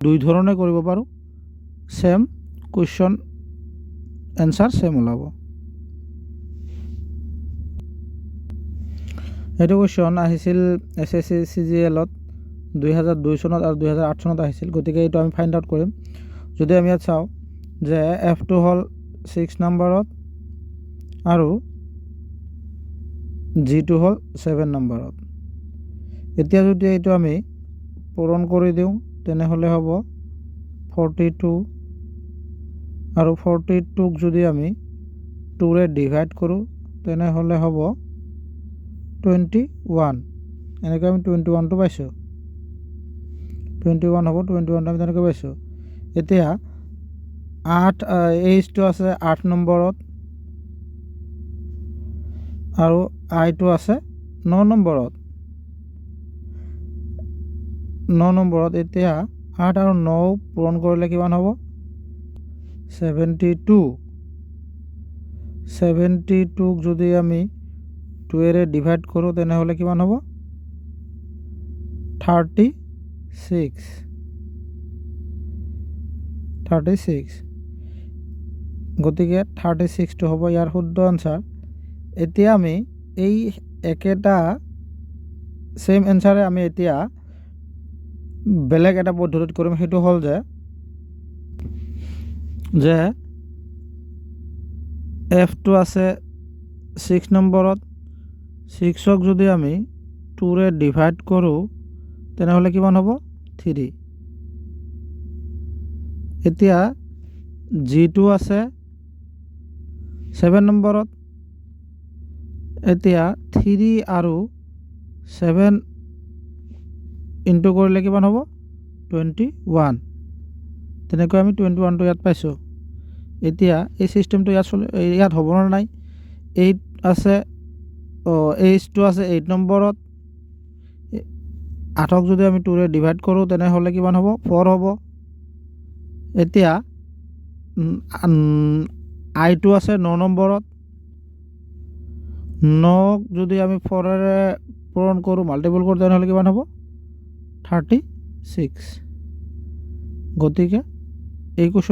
দুই ধৰণে কৰিব পাৰোঁ, সেম কুৱেশ্যন এনচাৰ সেম ওলাব। এইটো কুৱেশ্যন আহিছিল SSC CGL-ত 2002 চনত আৰু 2008 চনত আহিছিল, গতিকে এইটো আমি ফাইণ্ড আউট কৰিম। যদি আমি ইয়াত চাওঁ যে F2 হ'ল 6 নম্বৰত আৰু G2 হ'ল 7 নম্বৰত। এতিয়া যদি এইটো আমি পূৰণ কৰি দিওঁ তেনেহ'লে হ'ব 42 আৰু 42ক যদি আমি 2ৰে ডিভাইড কৰোঁ তেনেহ'লে হ'ব 21। এনেকৈ আমি 21টো পাইছোঁ, 21 হ'ব, 21টো আমি তেনেকৈ পাইছোঁ। এতিয়া H2 আছে 8 নম্বৰত আৰু I2 আছে 9 নম্বৰত। 9 নম্বৰত এতিয়া 8 আৰু 9 পূৰণ কৰিলে কিমান হ'ব? 72। 72ক যদি আমি 2ৰে ডিভাইড কৰোঁ তেনেহ'লে কিমান হ'ব? 36। গতিকে 36টো হ'ব ইয়াৰ শুদ্ধ আনচাৰ। এতিয়া আমি এই একেটা সেম এনচাৰে আমি এতিয়া বেলেগ এটা পদ্ধতিত কৰিম। সেইটো হ'ল যে F2 আছে 6 নম্বৰত, 6ক যদি আমি 2ৰে ডিভাইড কৰোঁ তেনেহ'লে কিমান হ'ব? 3। এতিয়া G2 আছে 7 নম্বৰত, এতিয়া 3 আৰু 7 ইনটু কৰিলে কিমান হ'ব? 21। তেনেকৈ আমি 21টো ইয়াত পাইছোঁ। এতিয়া এই চিষ্টেমটো ইয়াত হ'ব নাই? 8 আছে, H2 আছে 8 নম্বৰত, 8ক যদি আমি 2ৰে ডিভাইড কৰোঁ তেনেহ'লে কিমান হ'ব? 4 হ'ব। এতিয়া I2 আছে 9 নম্বৰত, 9ক যদি আমি 4ৰে পূৰণ কৰোঁ, মাল্টিপল কৰোঁ তেনেহ'লে কিমান হ'ব? 36। গতিকে এই কুৱেশ্যন